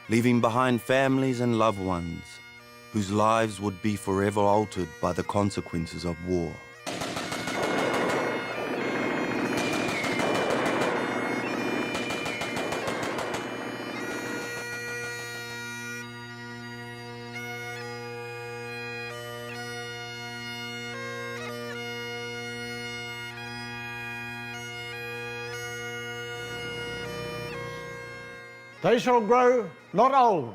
leaving behind families and loved ones whose lives would be forever altered by the consequences of war. They shall grow not old,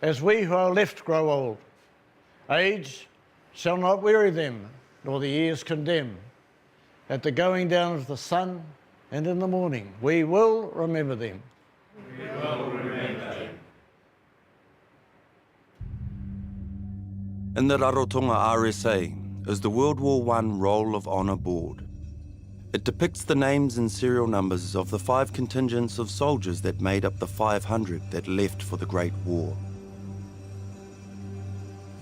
as we who are left grow old. Age shall not weary them, nor the years condemn. At the going down of the sun and in the morning, we will remember them. We will remember them. In the Rarotonga RSA is the World War I Roll of Honour board. It depicts the names and serial numbers of the 5 contingents of soldiers that made up the 500 that left for the Great War.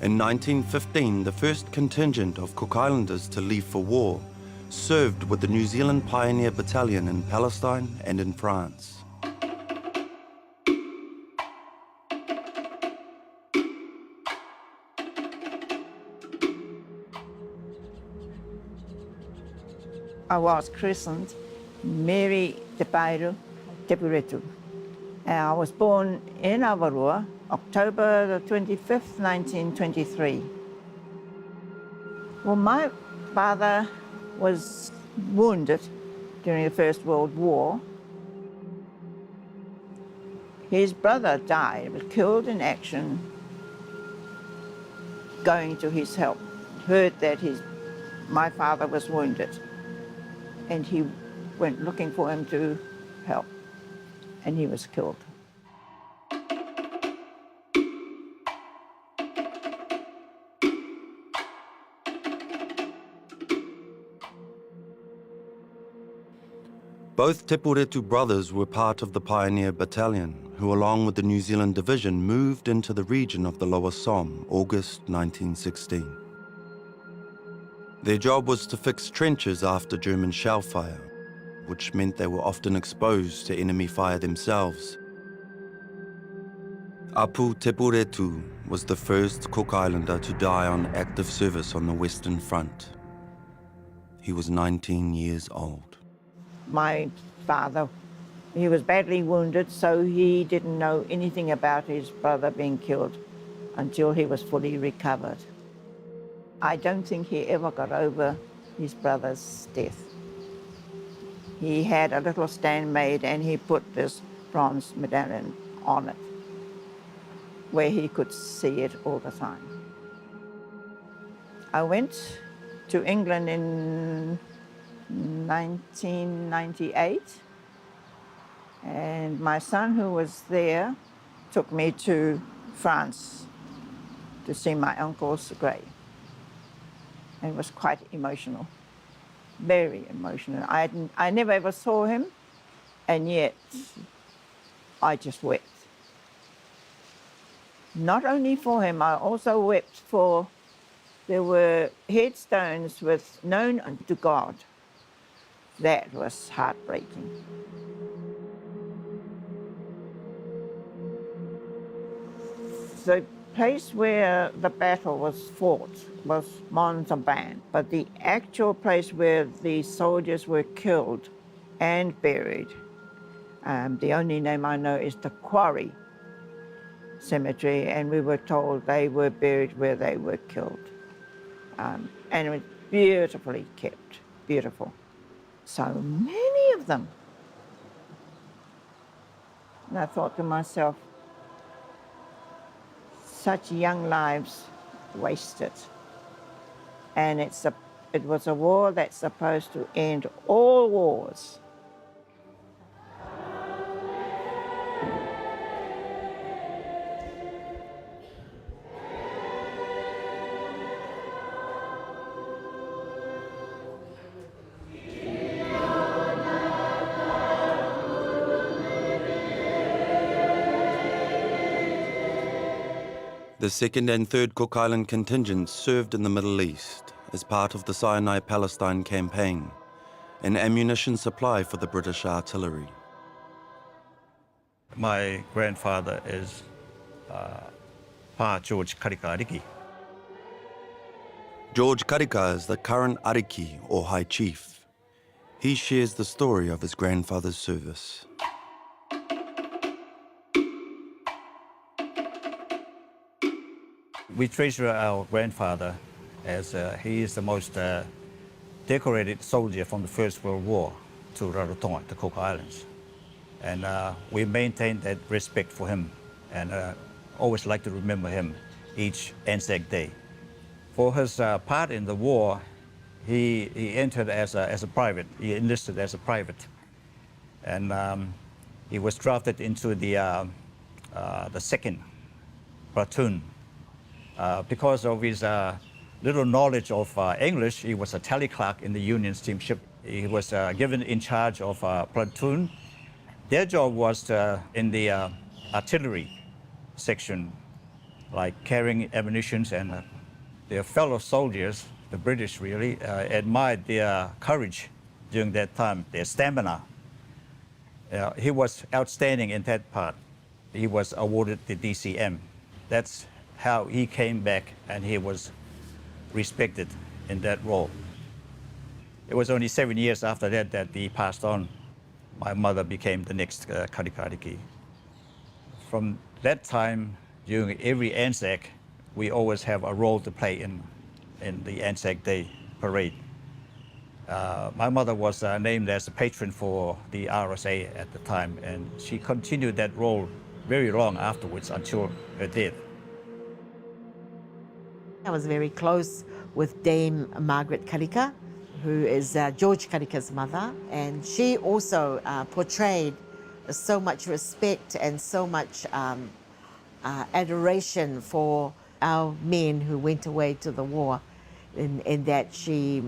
In 1915, the first contingent of Cook Islanders to leave for war served with the New Zealand Pioneer Battalion in Palestine and in France. I was christened Maori Tv, Tepuretu. I was born in Avarua, October the 25th, 1923. Well, my father was wounded during the First World War. His brother died, was killed in action, going to his help. Heard that my father was wounded, and he went looking for him to help, and he was killed. Both Tepuretu brothers were part of the Pioneer Battalion, who along with the New Zealand Division moved into the region of the Lower Somme, August 1916. Their job was to fix trenches after German shell fire, which meant they were often exposed to enemy fire themselves. Apu Tepuretu was the first Cook Islander to die on active service on the Western Front. He was 19 years old. My father, he was badly wounded, so he didn't know anything about his brother being killed until he was fully recovered. I don't think he ever got over his brother's death. He had a little stand made and he put this bronze medallion on it, where he could see it all the time. I went to England in 1998, and my son, who was there, took me to France to see my uncle's grave. And it was quite emotional, very emotional. I never ever saw him, and yet I just wept. Not only for him, I also wept for, there were headstones with known unto God. That was heartbreaking. The place where the battle was fought was Montalban, but the actual place where the soldiers were killed and buried, the only name I know is the Quarry Cemetery, and we were told they were buried where they were killed. And it was beautifully kept, beautiful. So many of them. And I thought to myself, such young lives wasted. And it was a war that's supposed to end all wars. The 2nd and 3rd Cook Island contingents served in the Middle East as part of the Sinai-Palestine campaign, an ammunition supply for the British artillery. My grandfather is Pa George Karikariki. George Karika is the current ariki, or high chief. He shares the story of his grandfather's service. We treasure our grandfather as he is the most decorated soldier from the First World War to Rarotonga, the Cook Islands. And we maintain that respect for him and always like to remember him each Anzac Day. For his part in the war, he entered as a private. He enlisted as a private. And he was drafted into the second platoon. Because of his little knowledge of English, he was a tally clerk in the Union steamship. He was given in charge of a platoon. Their job was in the artillery section, like carrying ammunition, and their fellow soldiers, the British really, admired their courage during that time, their stamina. He was outstanding in that part. He was awarded the DCM. That's how he came back and he was respected in that role. It was only 7 years after that that he passed on. My mother became the next Karikariki. From that time, during every Anzac, we always have a role to play in the Anzac Day parade. My mother was named as a patron for the RSA at the time, and she continued that role very long afterwards until her death. I was very close with Dame Margaret Karika, who is George Karika's mother, and she also portrayed so much respect and so much adoration for our men who went away to the war, in that she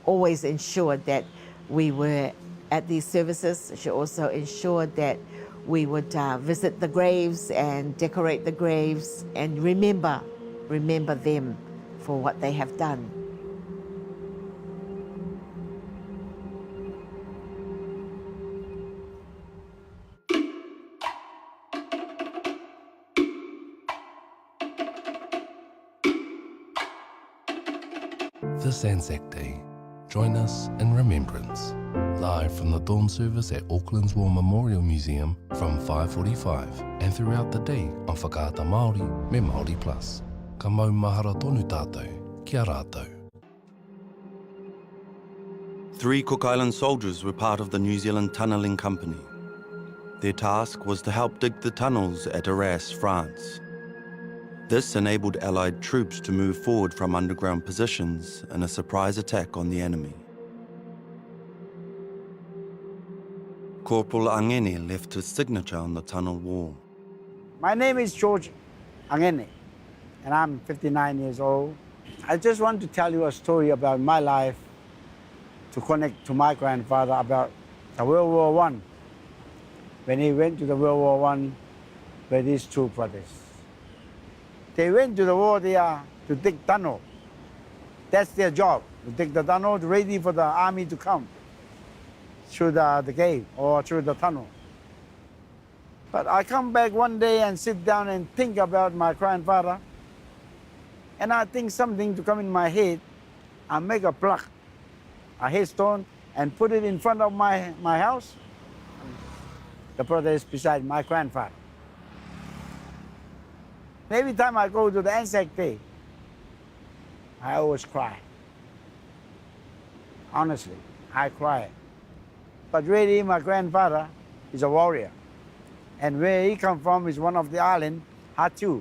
always ensured that we were at these services. She also ensured that we would visit the graves and decorate the graves and remember them for what they have done. This Anzac Day, join us in remembrance. Live from the dawn service at Auckland's War Memorial Museum from 5:45 and throughout the day on Whakaata Māori me Māori Plus. Ka mau mahara tonu tātou, kia rātou. 3 Cook Island soldiers were part of the New Zealand Tunnelling Company. Their task was to help dig the tunnels at Arras, France. This enabled Allied troops to move forward from underground positions in a surprise attack on the enemy. Corporal Angene left his signature on the tunnel wall. My name is George Angene, and I'm 59 years old. I just want to tell you a story about my life to connect to my grandfather about the World War I. When he went to the World War I with his 2 brothers. They went to the war there to dig tunnel. That's their job, to dig the tunnel, ready for the army to come through the gate or through the tunnel. But I come back one day and sit down and think about my grandfather, and I think something to come in my head. I make a plaque, a headstone, and put it in front of my house. The brother is beside my grandfather. Every time I go to the Anzac Day, I always cry. Honestly, I cry. But really, my grandfather is a warrior. And where he come from is one of the island, Hatu.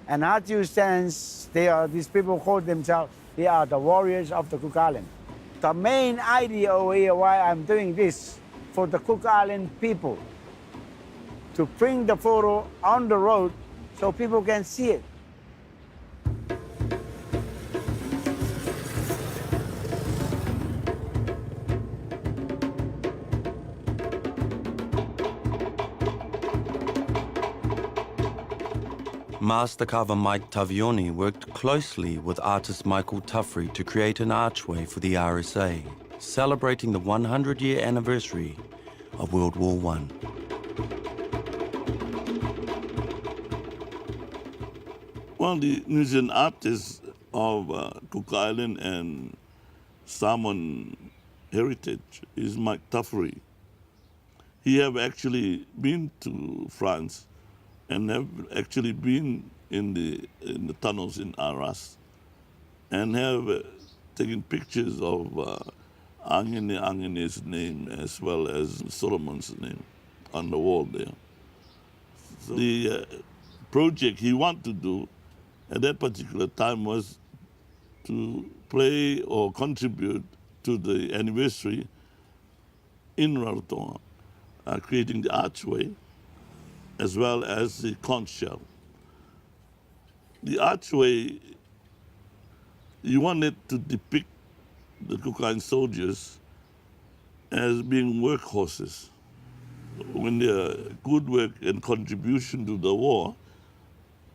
And Hatu stands, these people call themselves, they are the warriors of the Cook Island. The main idea over here why I'm doing this, for the Cook Island people, to bring the photo on the road so people can see it. Master carver Mike Tavioni worked closely with artist Michael Tuffrey to create an archway for the RSA, celebrating the 100-year anniversary of World War I. Well, the New Zealand artist of Cook Island and Samoan heritage is Mike Tuffery. He have actually been to France and have actually been in the tunnels in Arras and have taken pictures of Angene's name as well as Solomon's name on the wall there. So the project he wanted to do at that particular time was to play or contribute to the anniversary in Rarotonga, creating the archway as well as the conch shell. The archway, you wanted to depict the Cook Island soldiers as being workhorses. When their good work and contribution to the war,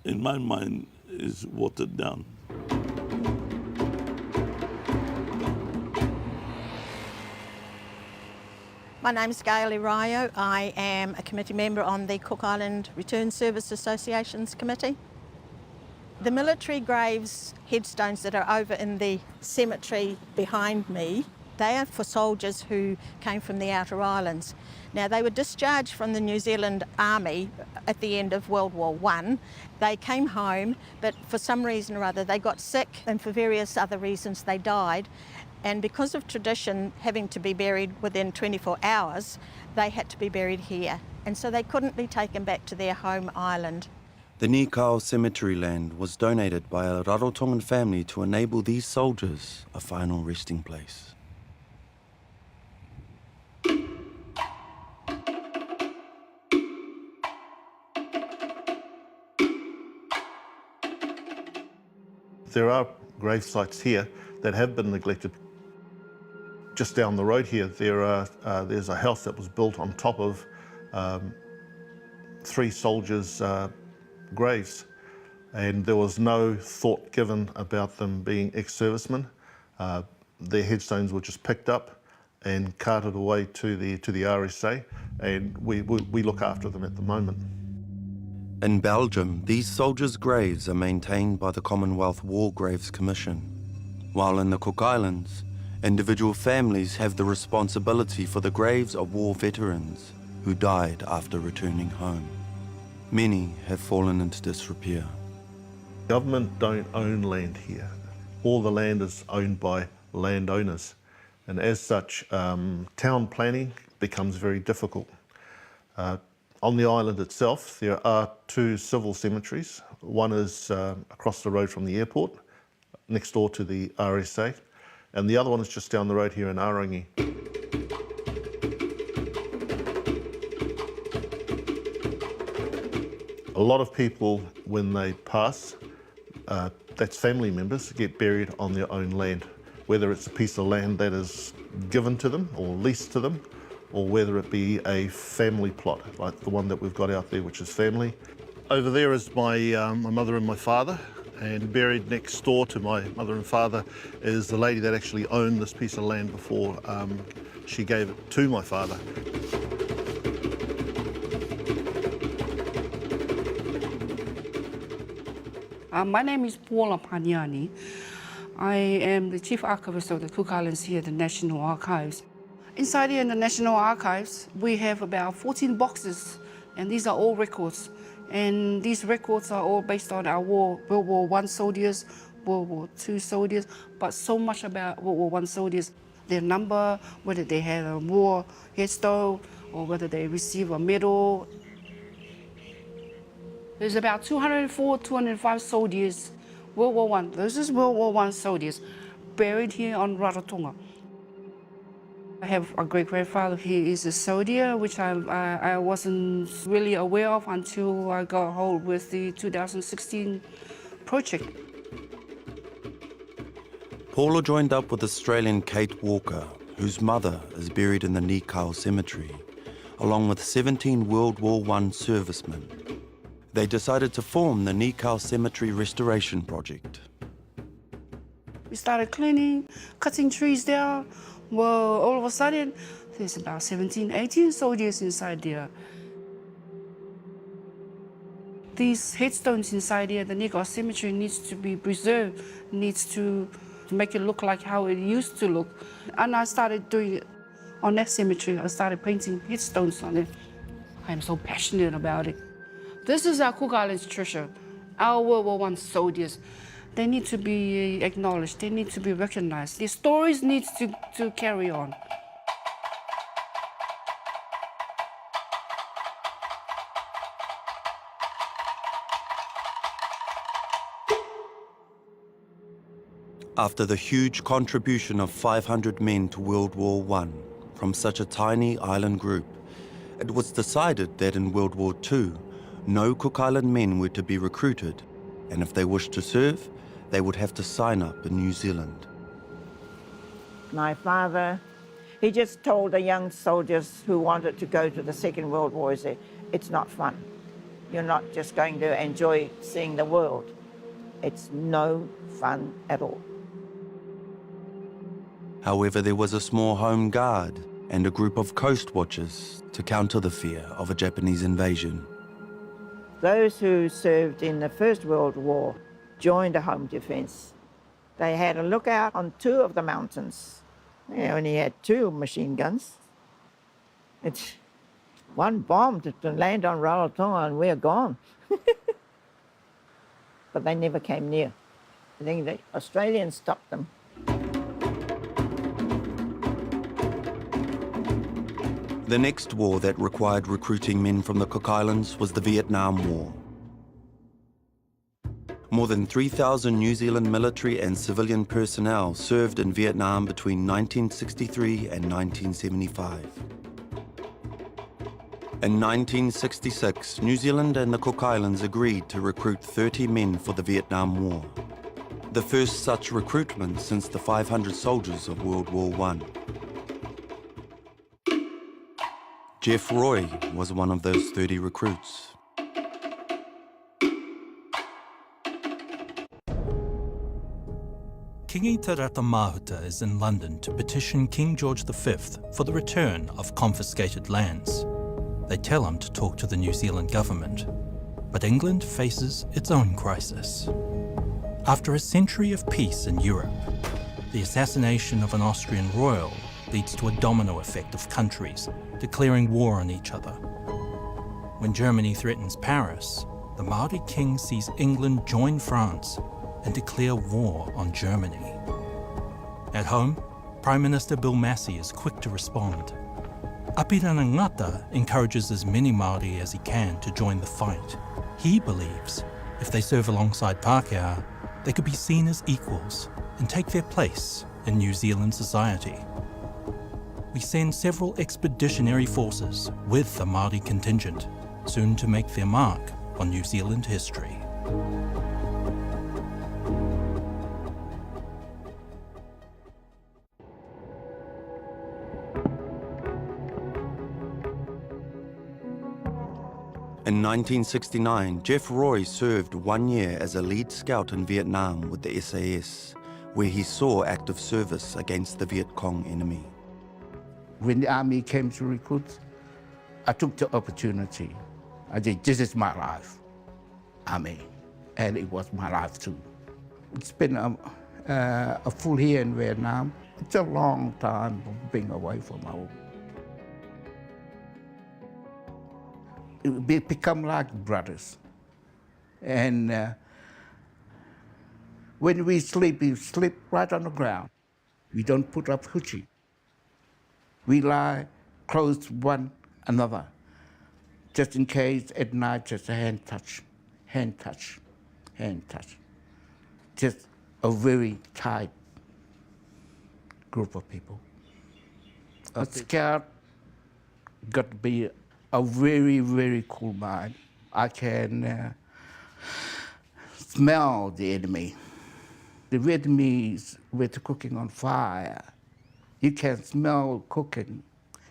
in my mind, is watered down. My name's Gail Irayo. I am a committee member on the Cook Island Return Service Association's committee. The military graves headstones that are over in the cemetery behind me, they are for soldiers who came from the outer islands. Now, they were discharged from the New Zealand Army at the end of World War I. They came home, but for some reason or other they got sick, and for various other reasons they died. And because of tradition having to be buried within 24 hours, they had to be buried here. And so they couldn't be taken back to their home island. The Nikau cemetery land was donated by a Rarotongan family to enable these soldiers a final resting place. There are grave sites here that have been neglected. Just down the road here, there's a house that was built on top of 3 soldiers' graves, and there was no thought given about them being ex-servicemen. Their headstones were just picked up and carted away to the RSA, and we look after them at the moment. In Belgium, these soldiers' graves are maintained by the Commonwealth War Graves Commission, while in the Cook Islands, individual families have the responsibility for the graves of war veterans who died after returning home. Many have fallen into disrepair. Government don't own land here. All the land is owned by landowners, and as such, town planning becomes very difficult. On the island itself, there are 2 civil cemeteries. One is across the road from the airport, next door to the RSA, and the other one is just down the road here in Arangi. A lot of people, when they pass, that's family members, get buried on their own land, whether it's a piece of land that is given to them or leased to them, or whether it be a family plot, like the one that we've got out there, which is family. Over there is my mother and my father, and buried next door to my mother and father is the lady that actually owned this piece of land before she gave it to my father. My name is Paula Paniani. I am the Chief Archivist of the Cook Islands here at the National Archives. Inside here in the National Archives, we have about 14 boxes, and these are all records. And these records are all based on our World War I soldiers, World War II soldiers, but so much about World War I soldiers. Their number, whether they had a war headstone, or whether they received a medal. There's about 204, 205 soldiers, World War I. This is World War I soldiers buried here on Rarotonga. I have a great-grandfather. He is a soldier, which I wasn't really aware of until I got hold with the 2016 project. Paula joined up with Australian Kate Walker, whose mother is buried in the Nikau cemetery, along with 17 World War I servicemen. They decided to form the Nikau Cemetery Restoration Project. We started cleaning, cutting trees down. Well, all of a sudden, there's about 17, 18 soldiers inside there. These headstones inside here, the Negro cemetery needs to be preserved, needs to make it look like how it used to look. And I started doing it on that cemetery. I started painting headstones on it. I'm so passionate about it. This is our Cook Islands treasure, our World War I soldiers. They need to be acknowledged, they need to be recognized. Their stories need to carry on. After the huge contribution of 500 men to World War I from such a tiny island group, it was decided that in World War II, no Cook Island men were to be recruited, and if they wished to serve, they would have to sign up in New Zealand. My father, he just told the young soldiers who wanted to go to the Second World War, he said, it's not fun. You're not just going to enjoy seeing the world. It's no fun at all. However, there was a small home guard and a group of coast watchers to counter the fear of a Japanese invasion. Those who served in the First World War joined the Home Defence. They had a lookout on 2 of the mountains. They only had 2 machine guns. It's one bomb to land on Rarotonga and we're gone. But they never came near. I think the Australians stopped them. The next war that required recruiting men from the Cook Islands was the Vietnam War. More than 3,000 New Zealand military and civilian personnel served in Vietnam between 1963 and 1975. In 1966, New Zealand and the Cook Islands agreed to recruit 30 men for the Vietnam War, the first such recruitment since the 500 soldiers of World War I. Jeff Roy was one of those 30 recruits. Kingi Te Rata Mahuta is in London to petition King George V for the return of confiscated lands. They tell him to talk to the New Zealand government, but England faces its own crisis. After a century of peace in Europe, the assassination of an Austrian royal leads to a domino effect of countries declaring war on each other. When Germany threatens Paris, the Maori king sees England join France and declare war on Germany. At home, Prime Minister Bill Massey is quick to respond. Apirana Ngata encourages as many Maori as he can to join the fight. He believes if they serve alongside Pākehā, they could be seen as equals and take their place in New Zealand society. We send several expeditionary forces with the Māori contingent, soon to make their mark on New Zealand history. In 1969, Jeff Roy served 1 year as a lead scout in Vietnam with the SAS, where he saw active service against the Viet Cong enemy. When the army came to recruit, I took the opportunity. I said, this is my life, army, and it was my life too. It's been a full year in Vietnam. It's a long time being away from home. We become like brothers. And when we sleep right on the ground. We don't put up hoochie. We lie close to one another, just in case at night, just a hand touch, hand touch, hand touch. Just a very tight group of people. A scout got to be a very, very cool mind. I can smell the enemy. The Vietnamese with cooking on fire. You can smell cooking.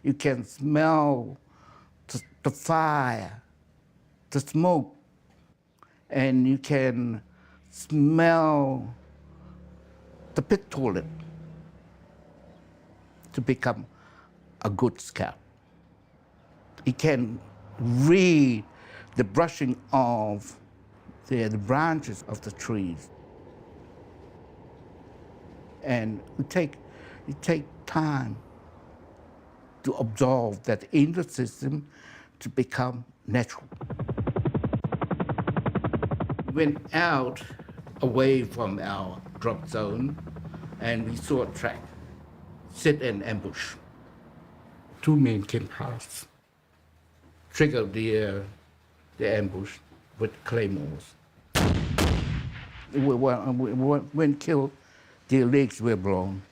You can smell the fire, the smoke, and you can smell the pit toilet to become a good scout. You can read the brushing of the branches of the trees. And it take time to absorb that in the system to become natural. Went out away from our drop zone and we saw a track, set an ambush. 2 men came past, triggered the ambush with claymores. When killed, their legs were blown.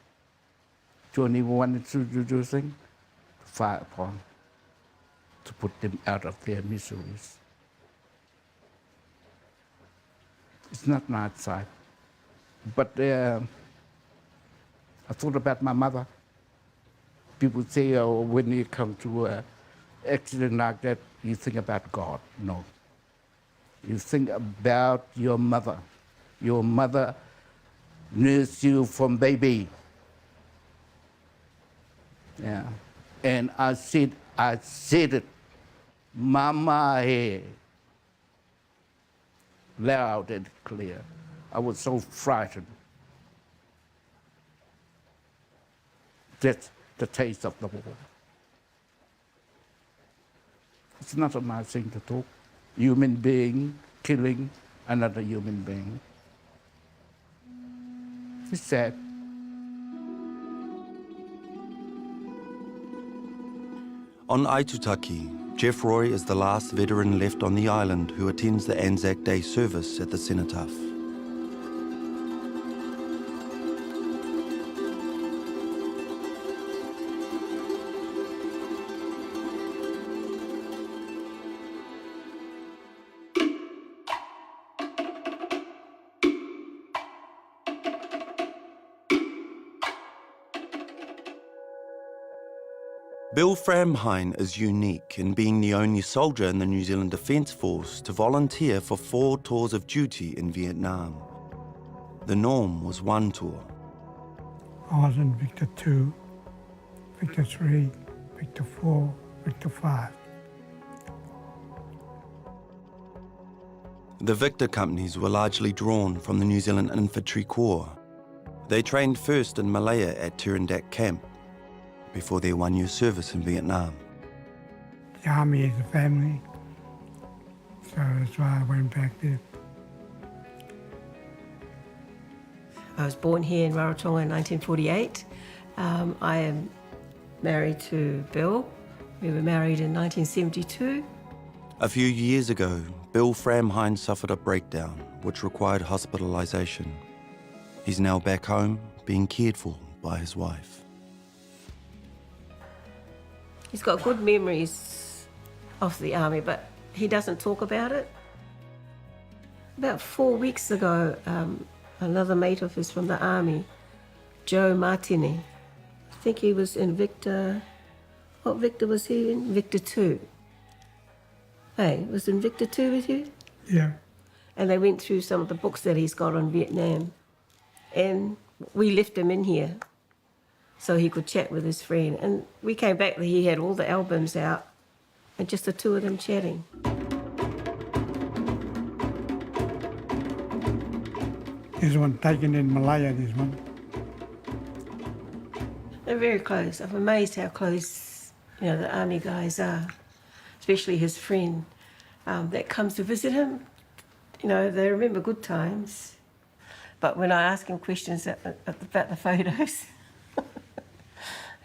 Johnny wanted to do the thing, to fire upon, to put them out of their miseries. It's not night side, but I thought about my mother. People say, oh, when you come to an accident like that, you think about God. No. You think about your mother. Your mother nursed you from baby. Yeah. And I said it, Mama, hey, loud and clear. I was so frightened. That's the taste of the war. It's not a nice thing to talk. Human being killing another human being. It's sad. On Aitutaki, Jeff Roy is the last veteran left on the island who attends the Anzac Day service at the cenotaph. Bill Framheim is unique in being the only soldier in the New Zealand Defence Force to volunteer for 4 tours of duty in Vietnam. The norm was 1 tour. I was in Victor 2, Victor 3, Victor 4, Victor 5. The Victor companies were largely drawn from the New Zealand Infantry Corps. They trained first in Malaya at Turandak Camp, before their 1-year service in Vietnam. The army is a family, so that's why I went back there. I was born here in Rarotonga in 1948. I am married to Bill. We were married in 1972. A few years ago, Bill Framheim suffered a breakdown, which required hospitalisation. He's now back home, being cared for by his wife. He's got good memories of the army, but he doesn't talk about it. About 4 weeks ago, another mate of his from the army, Joe Martini, I think he was in Victor, what Victor was he in? Victor 2. Hey, was in Victor 2 with you? Yeah. And they went through some of the books that he's got on Vietnam. And we left him in here so he could chat with his friend. And we came back, he had all the albums out and just the 2 of them chatting. This one taken in Malaya, this one. They're very close. I'm amazed how close, the army guys are, especially his friend that comes to visit him. They remember good times. But when I ask him questions about the photos,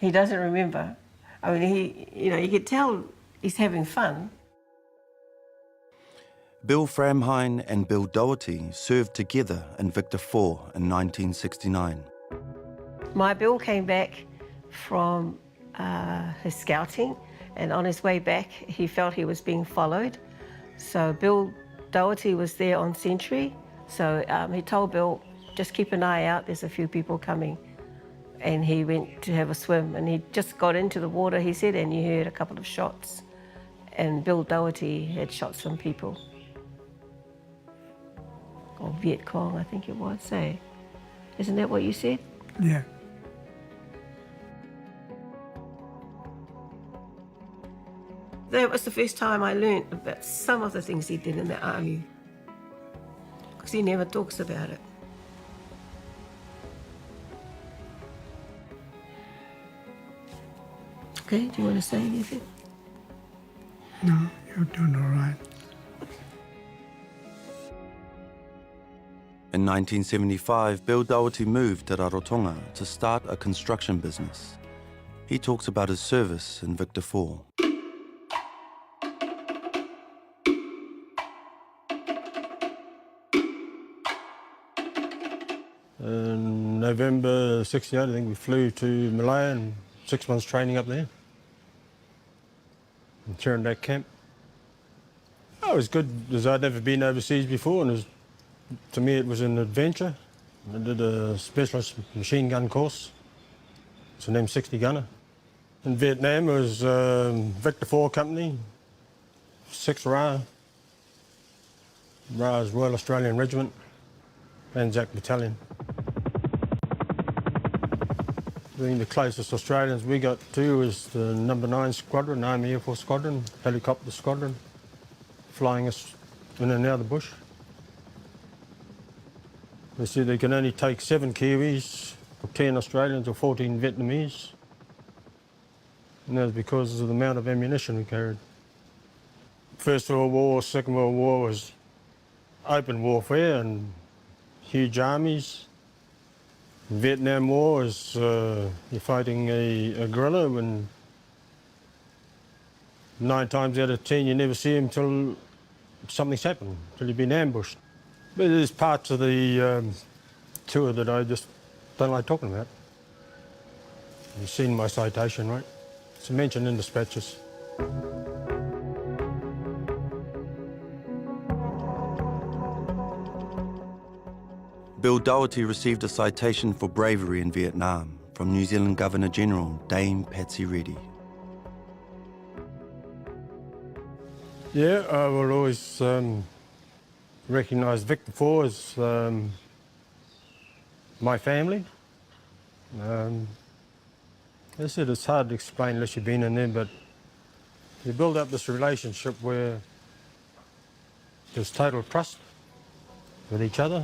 he doesn't remember. I mean, you could tell he's having fun. Bill Framheim and Bill Doherty served together in Victor 4 in 1969. My Bill came back from his scouting, and on his way back, he felt he was being followed. So Bill Doherty was there on sentry. So he told Bill, just keep an eye out, there's a few people coming. And he went to have a swim, and he just got into the water, he said, and he heard a couple of shots. And Bill Doherty had shot some people. Or Viet Cong, I think it was, say. Isn't that what you said? Yeah. That was the first time I learnt about some of the things he did in the army, because he never talks about it. Okay, do you want to say anything? No, you're doing all right. In 1975, Bill Doherty moved to Rarotonga to start a construction business. He talks about his service in Victor 4. In November 68, I think we flew to Malaya and 6 months training up there. In Tirandak camp. Oh, it was good, because I'd never been overseas before, and to me it was an adventure. I did a specialist machine gun course. It's an M60 gunner. In Vietnam it was Victor 4 company, 6 RA. RA's Royal Australian Regiment, Anzac Battalion. I think the closest Australians we got to was the number 9 Squadron, Army Air Force Squadron, helicopter squadron, flying us in and out of the bush. They said they can only take 7 Kiwis, 10 Australians or 14 Vietnamese. And that was because of the amount of ammunition we carried. First World War, Second World War was open warfare and huge armies. Vietnam War is you're fighting a guerrilla, and 9 times out of 10 you never see him till something's happened, till you've been ambushed. But there's parts of the tour that I just don't like talking about. You've seen my citation, right? It's mentioned in dispatches. Bill Doherty received a citation for bravery in Vietnam from New Zealand Governor-General Dame Patsy Reddy. Yeah, I will always recognise Victor 4 as my family. As I said, it's hard to explain unless you've been in there, but you build up this relationship where there's total trust with each other.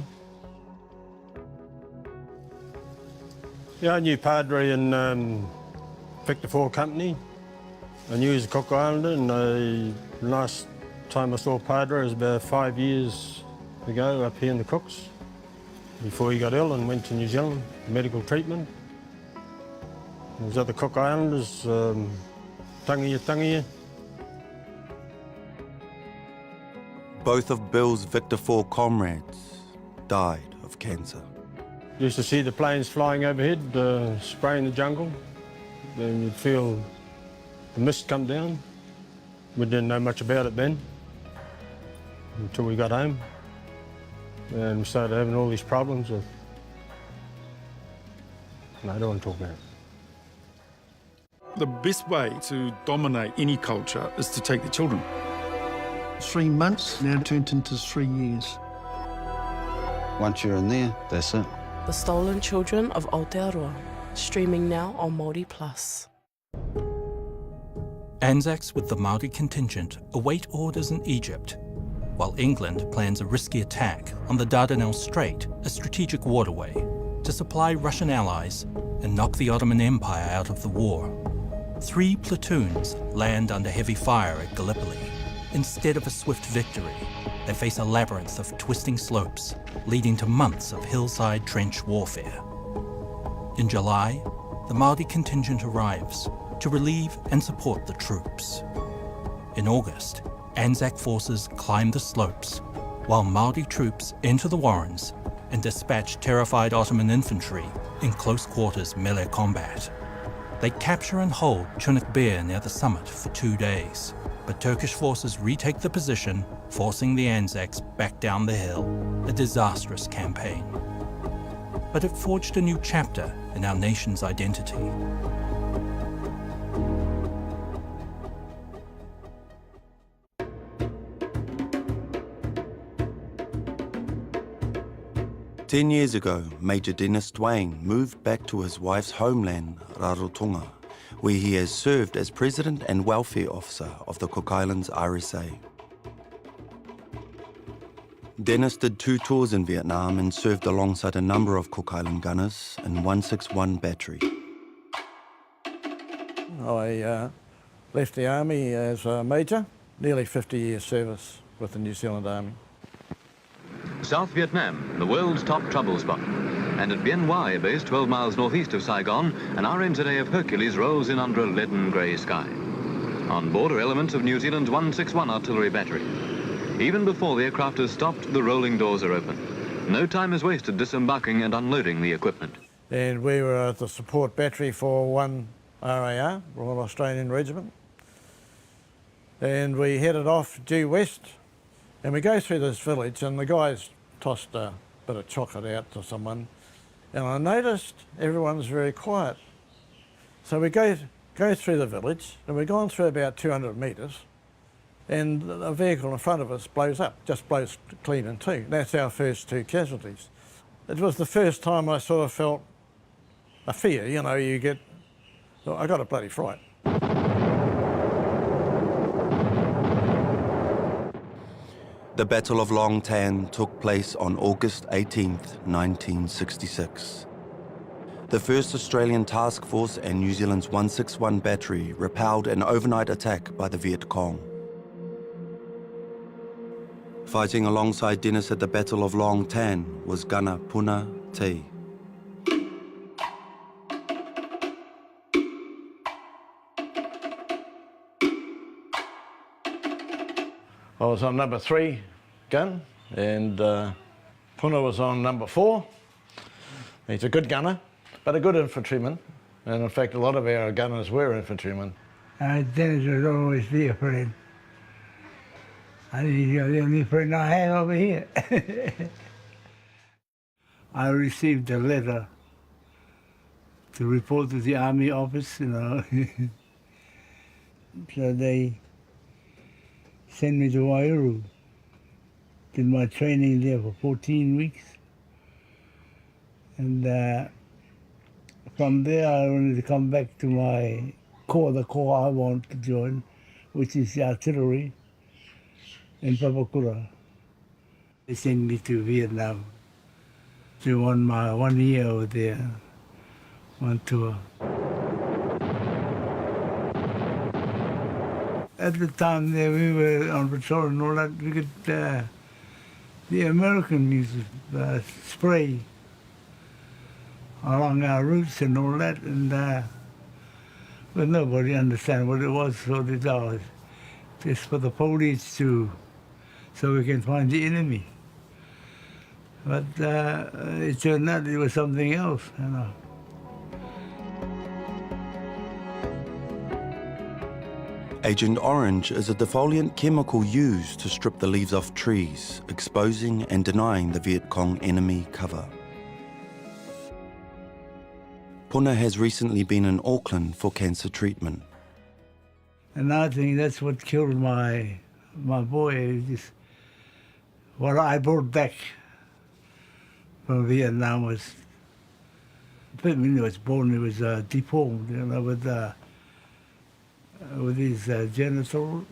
Yeah, I knew Padre in Victor 4 company. I knew he was a Cook Islander, and the last time I saw Padre was about 5 years ago up here in the Cooks, before he got ill and went to New Zealand, medical treatment. There's other Cook Islanders, Tangia. Both of Bill's Victor 4 comrades died of cancer. Used to see the planes flying overhead, spraying the jungle. Then you'd feel the mist come down. We didn't know much about it then, until we got home. And we started having all these problems with... No, I don't want to talk about it. The best way to dominate any culture is to take the children. 3 months now turned into 3 years. Once you're in there, that's it. The Stolen Children of Aotearoa, streaming now on Māori Plus. Anzacs with the Maori contingent await orders in Egypt, while England plans a risky attack on the Dardanelles Strait, a strategic waterway, to supply Russian allies and knock the Ottoman Empire out of the war. 3 platoons land under heavy fire at Gallipoli. Instead of a swift victory, they face a labyrinth of twisting slopes, leading to months of hillside trench warfare. In July, the Māori contingent arrives to relieve and support the troops. In August, Anzac forces climb the slopes, while Māori troops enter the warrens and dispatch terrified Ottoman infantry in close quarters melee combat. They capture and hold Chunuk Bair near the summit for 2 days, but Turkish forces retake the position, forcing the Anzacs back down the hill, a disastrous campaign. But it forged a new chapter in our nation's identity. Ten years ago, Major Dennis Dwayne moved back to his wife's homeland, Rarotonga, where he has served as President and Welfare Officer of the Cook Islands RSA. Dennis did 2 tours in Vietnam and served alongside a number of Cook Island gunners in 161 Battery. I left the Army as a Major, nearly 50 years service with the New Zealand Army. South Vietnam, the world's top trouble spot. And at Bien Hoa, a base 12 miles northeast of Saigon, an RN-today of Hercules rolls in under a leaden grey sky. On board are elements of New Zealand's 161 artillery battery. Even before the aircraft has stopped, the rolling doors are open. No time is wasted disembarking and unloading the equipment. And we were the support battery for 1 RAR, Royal Australian Regiment. And we headed off due west, and we go through this village, and the guys tossed a bit of chocolate out to someone, and I noticed everyone's very quiet. So we go through the village, and we've gone through about 200 metres, and a vehicle in front of us blows up, just blows clean in two. That's our first 2 casualties. It was the first time I sort of felt a fear, you know, I got a bloody fright. The Battle of Long Tan took place on August 18th, 1966. The 1st Australian Task Force and New Zealand's 161 Battery repelled an overnight attack by the Viet Cong. Fighting alongside Dennis at the Battle of Long Tan was gunner Puna Te. I was on number 3 gun, and Puna was on number 4. He's a good gunner, but a good infantryman. And in fact, a lot of our gunners were infantrymen. Dennis was always there for him. I think he's the only friend I have over here. I received a letter to report to the Army office, you know. So they sent me to Waiouru. Did my training there for 14 weeks. And from there I wanted to come back to my corps, the corps I want to join, which is the artillery in Papakura. They sent me to Vietnam to on my 1 year over there, one tour. At the time there we were on patrol and all that, we could, the American music spray along our routes and all that, and but nobody understand what it was, so they thought just for the police to, so we can find the enemy. But it turned out it was something else, you know. Agent Orange is a defoliant chemical used to strip the leaves off trees, exposing and denying the Viet Cong enemy cover. Puna has recently been in Auckland for cancer treatment. And I think that's what killed my boy. Just what I brought back from Vietnam was, when he was born, he was deformed, you know, with his genital.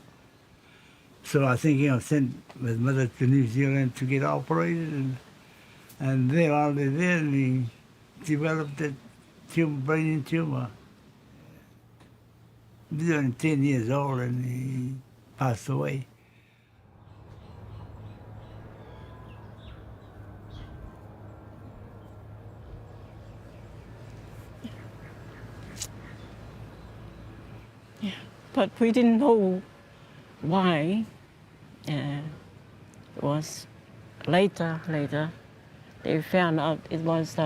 So I think, you know, sent his mother to New Zealand to get operated, and then only then he developed that brain tumor. He was only 10 years old and he passed away. Yeah, but we didn't know why. It was later they found out it was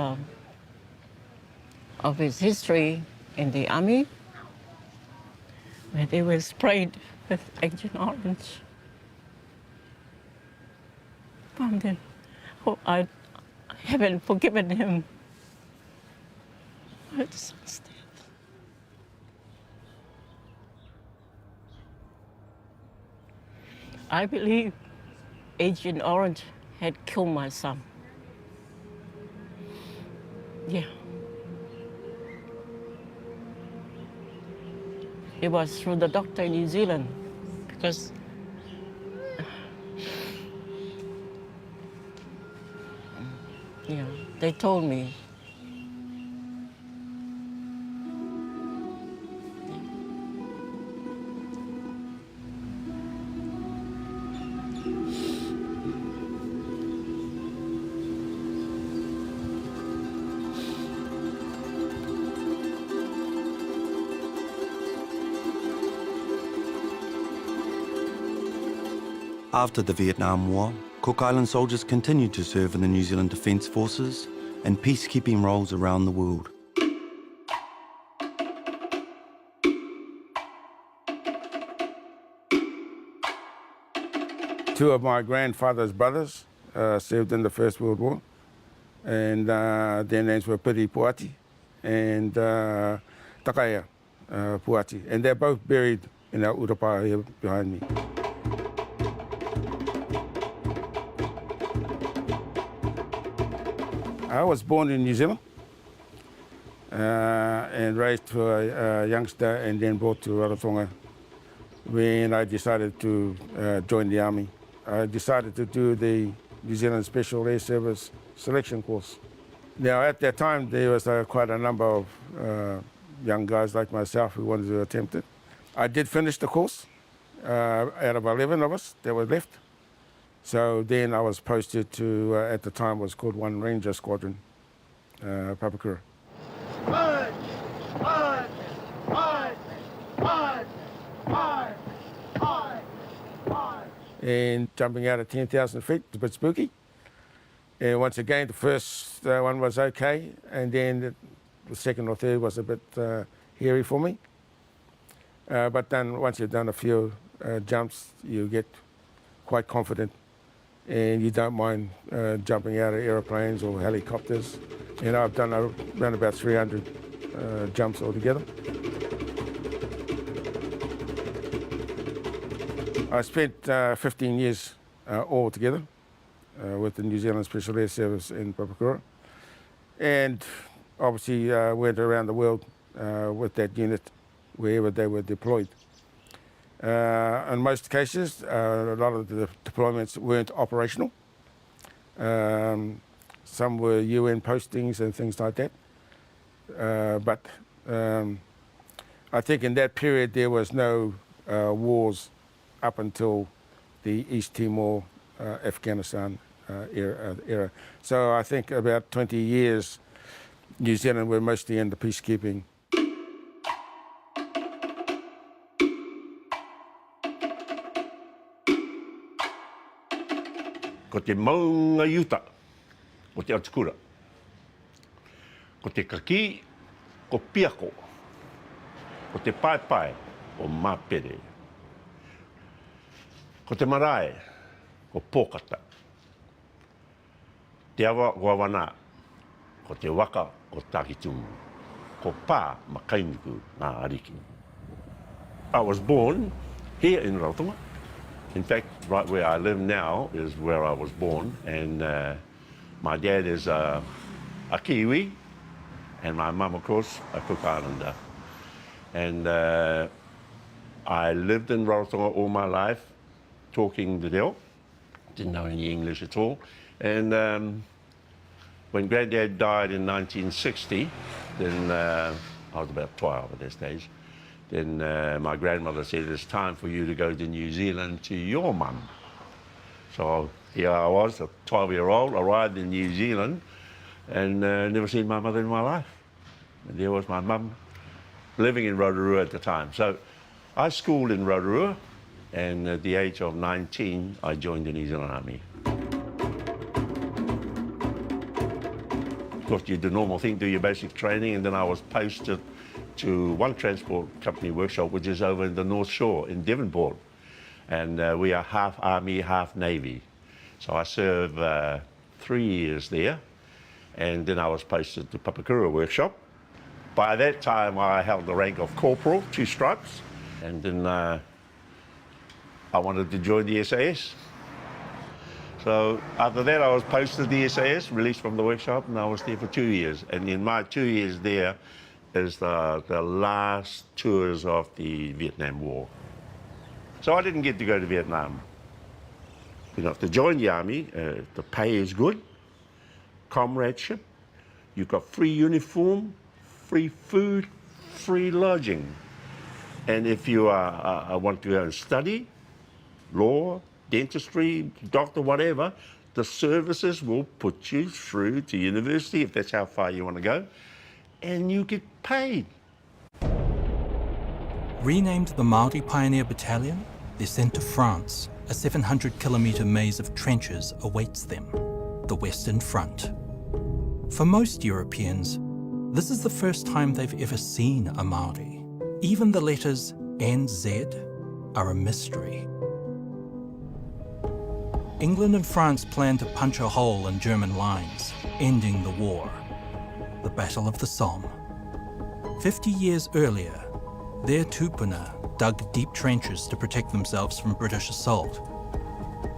of his history in the army, where they were sprayed with Agent Orange. And then, I haven't forgiven him. I just understand. I believe Agent Orange had killed my son. Yeah. It was through the doctor in New Zealand because yeah, they told me. After the Vietnam War, Cook Island soldiers continued to serve in the New Zealand Defence Forces and peacekeeping roles around the world. Two of my grandfather's brothers served in the First World War, and their names were Piri Puati and Takaya Puati, and they're both buried in our urapa here behind me. I was born in New Zealand and raised to a youngster and then brought to Rarotonga when I decided to join the Army. I decided to do the New Zealand Special Air Service selection course. Now at that time there was quite a number of young guys like myself who wanted to attempt it. I did finish the course out of 11 of us that were left. So then I was posted to, at the time was called 1 Ranger Squadron, Papakura. March! March! March! March! March! March! March! And jumping out at 10,000 feet, it's a bit spooky. And once again, the first one was okay, and then the second or third was a bit hairy for me. But then once you've done a few jumps, you get quite confident, and you don't mind jumping out of aeroplanes or helicopters. You know, I've done around about 300 jumps altogether. I spent 15 years altogether with the New Zealand Special Air Service in Papakura, and obviously went around the world with that unit wherever they were deployed. In most cases, a lot of the deployments weren't operational. Some were UN postings and things like that. But I think in that period there was no wars up until the East Timor, Afghanistan era. So I think about 20 years New Zealand were mostly in the peacekeeping. Ko te maunga iuta o te Atukura. Ko te kaki ko piako. Ko te paepae o mapere. Ko te marae ko pōkata. Te awa o awana ko te waka o takitumu. Ko pā makainuku ngā ariki. I was born here in Rarotonga. In fact, right where I live now is where I was born, and my dad is a Kiwi, and my mum, of course, a Cook Islander. And I lived in Rarotonga all my life, talking the reo, didn't know any English at all. And when Granddad died in 1960, then I was about 12 at that stage. Then my grandmother said, it's time for you to go to New Zealand to your mum. So here I was, a 12-year-old, arrived in New Zealand and never seen my mother in my life. And there was my mum living in Rotorua at the time. So I schooled in Rotorua, and at the age of 19, I joined the New Zealand Army. Of course, you do the normal thing, do your basic training, and then I was posted to one transport company workshop, which is over in the North Shore in Devonport. And we are half Army, half Navy. So I served 3 years there, and then I was posted to Papakura workshop. By that time, I held the rank of corporal, 2 stripes, and then I wanted to join the SAS. So after that, I was posted to the SAS, released from the workshop, and I was there for 2 years. And in my 2 years there, is the last tours of the Vietnam War. So I didn't get to go to Vietnam. You know, to join the army, the pay is good, comradeship, you've got free uniform, free food, free lodging. And if you want to go and study, law, dentistry, doctor, whatever, the services will put you through to university if that's how far you want to go, and you get paid. Renamed the Maori Pioneer Battalion, they're sent to France. A 700-kilometre maze of trenches awaits them, the Western Front. For most Europeans, this is the first time they've ever seen a Maori. Even the letters NZ are a mystery. England and France planned to punch a hole in German lines, ending the war. The Battle of the Somme. 50 years earlier, their tupuna dug deep trenches to protect themselves from British assault.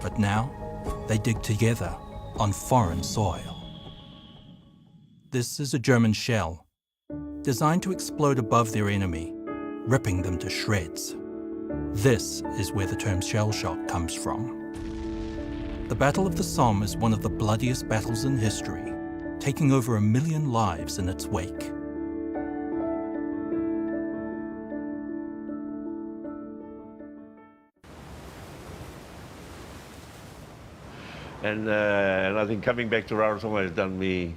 But now, they dig together on foreign soil. This is a German shell, designed to explode above their enemy, ripping them to shreds. This is where the term shell shock comes from. The Battle of the Somme is one of the bloodiest battles in history, taking over 1 million lives in its wake. And I think coming back to Rarotonga has done me,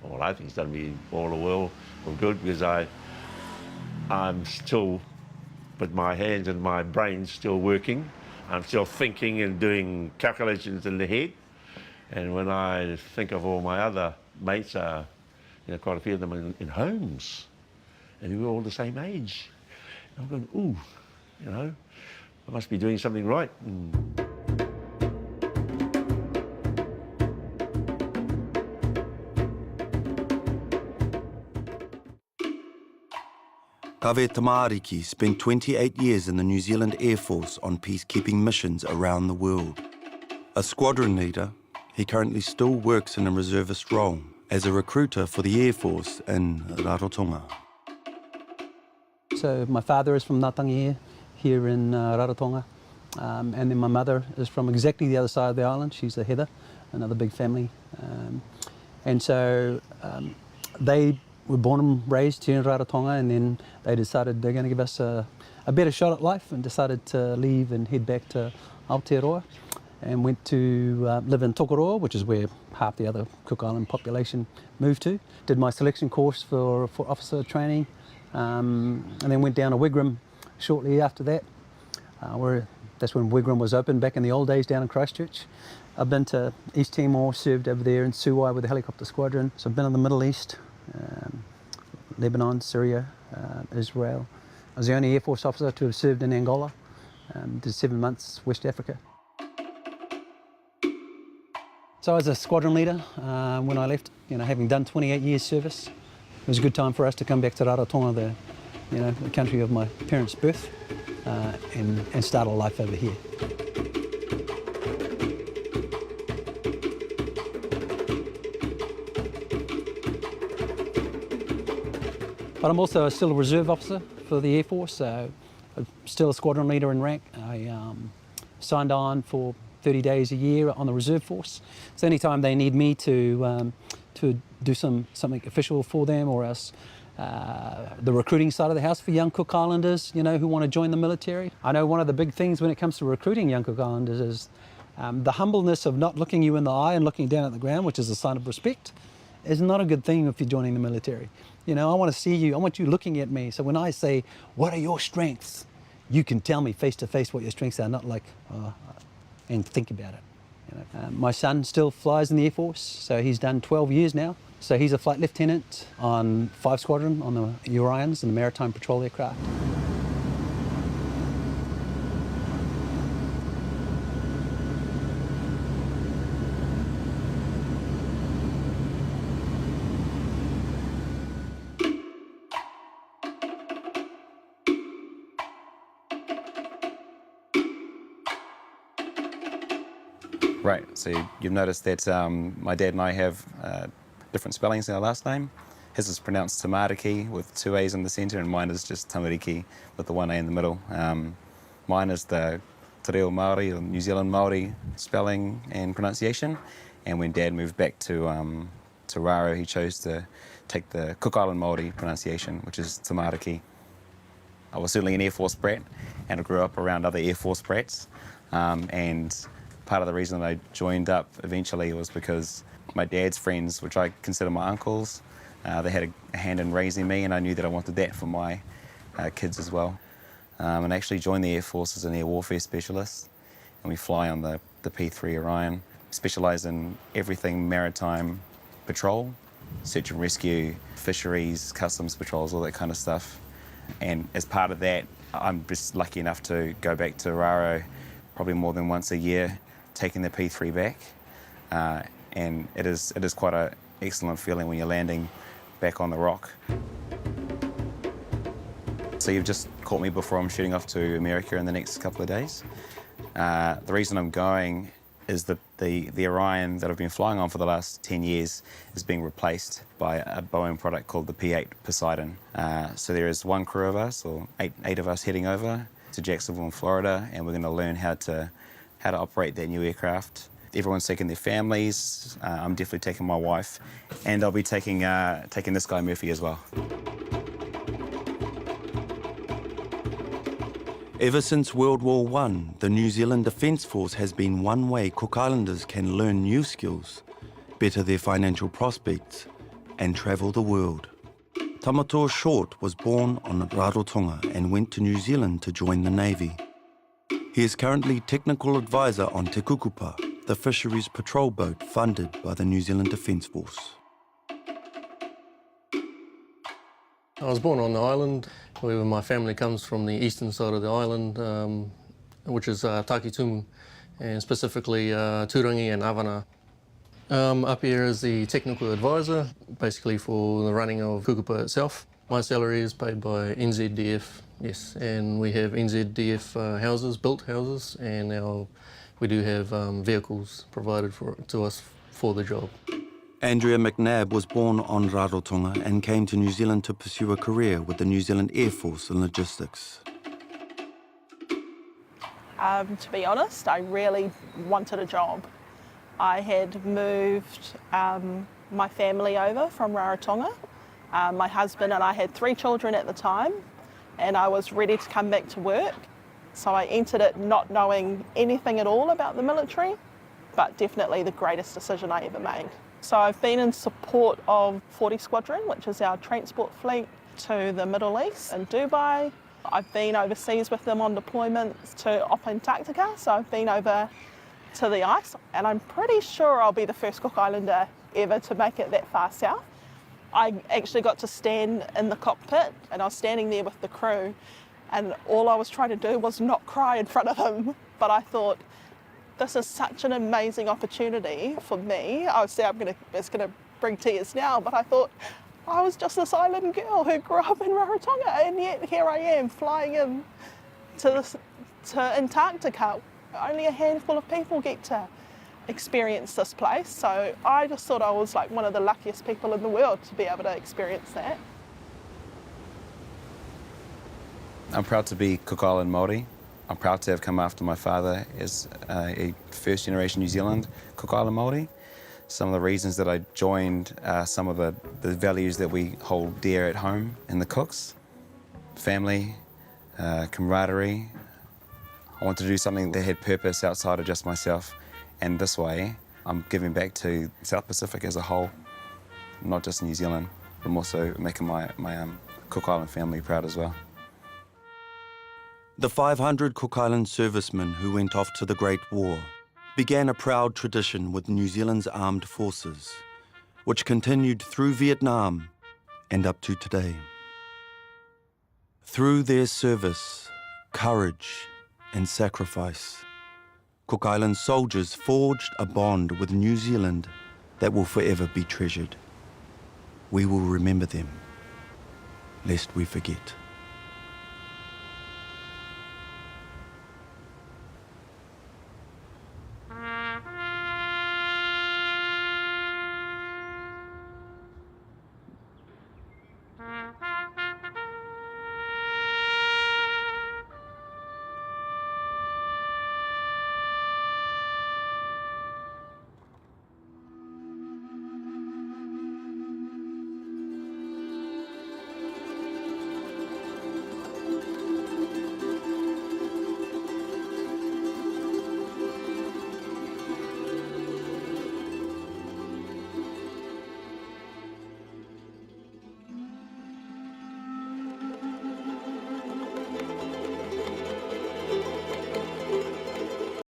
well, I think it's done me all the world of good, because I'm still, with my hands and my brain still working. I'm still thinking and doing calculations in the head. And when I think of all my other mates, you know, quite a few of them in homes, and we're all the same age. And I'm going, ooh, you know, I must be doing something right. Kave Tamariki spent 28 years in the New Zealand Air Force on peacekeeping missions around the world. A squadron leader, he currently still works in a reservist role as a recruiter for the Air Force in Rarotonga. So my father is from Ngatangi here in Rarotonga, and then my mother is from exactly the other side of the island. She's a Heather, another big family. And so they were born and raised here in Rarotonga, and then they decided they're going to give us a better shot at life and decided to leave and head back to Aotearoa and went to live in Tokoroa, which is where half the other Cook Island population moved to. Did my selection course for officer training, and then went down to Wigram shortly after that. That's when Wigram was open back in the old days down in Christchurch. I've been to East Timor, served over there in Suwai with the helicopter squadron. So I've been in the Middle East, Lebanon, Syria, Israel. I was the only Air Force officer to have served in Angola. Did 7 months West Africa. So I was a squadron leader when I left, you know, having done 28 years service. It was a good time for us to come back to Rarotonga, the country of my parents' birth, and start a life over here. But I'm also still a reserve officer for the Air Force, so I'm still a squadron leader in rank. I signed on for 30 days a year on the reserve force. So anytime they need me to do something official for them, or else the recruiting side of the house for young Cook Islanders, you know, who want to join the military. I know one of the big things when it comes to recruiting young Cook Islanders is the humbleness of not looking you in the eye and looking down at the ground, which is a sign of respect, is not a good thing if you're joining the military. You know, I want to see you, I want you looking at me. So when I say, what are your strengths? You can tell me face to face what your strengths are, not like, and think about it. You know? My son still flies in the Air Force, so he's done 12 years now. So he's a flight lieutenant on 5 Squadron on the Orions and the Maritime Patrol aircraft. Right, so you've noticed that my dad and I have different spellings in our last name. His is pronounced Tamariki with 2 A's in the centre, and mine is just Tamariki with the 1 A in the middle. Mine is the Te Reo Maori, or New Zealand Maori spelling and pronunciation. And when Dad moved back to Raro, he chose to take the Cook Island Maori pronunciation, which is Tamariki. I was certainly an Air Force brat, and I grew up around other Air Force brats. And part of the reason I joined up eventually was because my dad's friends, which I consider my uncles, they had a hand in raising me, and I knew that I wanted that for my kids as well. And I actually joined the Air Force as an air warfare specialist, and we fly on the P3 Orion, specialise in everything maritime patrol, search and rescue, fisheries, customs patrols, all that kind of stuff. And as part of that, I'm just lucky enough to go back to Raro probably more than once a year, taking the P3 back. And it is quite an excellent feeling when you're landing back on the rock. So you've just caught me before I'm shooting off to America in the next couple of days. The reason I'm going is that the Orion that I've been flying on for the last 10 years is being replaced by a Boeing product called the P8 Poseidon. So there is one crew of us, or eight of us, heading over to Jacksonville in Florida, and we're going to learn how to operate that new aircraft. Everyone's taking their families. I'm definitely taking my wife, and I'll be taking this guy Murphy as well. Ever since World War I, the New Zealand Defence Force has been one way Cook Islanders can learn new skills, better their financial prospects, and travel the world. Tamatoa Short was born on Rarotonga and went to New Zealand to join the Navy. He is currently technical advisor on Te Kukupa, the fisheries patrol boat funded by the New Zealand Defence Force. I was born on the island, where my family comes from the eastern side of the island, which is Takitumu, and specifically Turangi and Avana. Up here as the technical advisor, basically for the running of Kukupa itself. My salary is paid by NZDF, yes, and we have NZDF houses, built houses, and we do have vehicles provided to us for the job. Andrea McNabb was born on Rarotonga and came to New Zealand to pursue a career with the New Zealand Air Force in logistics. To be honest, I really wanted a job. I had moved my family over from Rarotonga. My husband and I had 3 children at the time, and I was ready to come back to work. So I entered it not knowing anything at all about the military, but definitely the greatest decision I ever made. So I've been in support of 40 Squadron, which is our transport fleet to the Middle East and Dubai. I've been overseas with them on deployments to Op Antarctica, so I've been over to the ice, and I'm pretty sure I'll be the first Cook Islander ever to make it that far south. I actually got to stand in the cockpit, and I was standing there with the crew, and all I was trying to do was not cry in front of them, but I thought, this is such an amazing opportunity for me. I would say it's going to bring tears now, but I thought I was just this island girl who grew up in Rarotonga, and yet here I am flying in to Antarctica. Only a handful of people get to experience this place, so I just thought I was like one of the luckiest people in the world to be able to experience that. I'm proud to be Cook Island Māori. I'm proud to have come after my father as a first-generation New Zealand Cook Island Māori. Some of the reasons that I joined are some of the values that we hold dear at home in the Cooks. Family, camaraderie. I wanted to do something that had purpose outside of just myself, and this way I'm giving back to South Pacific as a whole, not just New Zealand, but I'm also making my Cook Island family proud as well. The 500 Cook Island servicemen who went off to the Great War began a proud tradition with New Zealand's armed forces, which continued through Vietnam and up to today. Through their service, courage, and sacrifice, Cook Island soldiers forged a bond with New Zealand that will forever be treasured. We will remember them, lest we forget.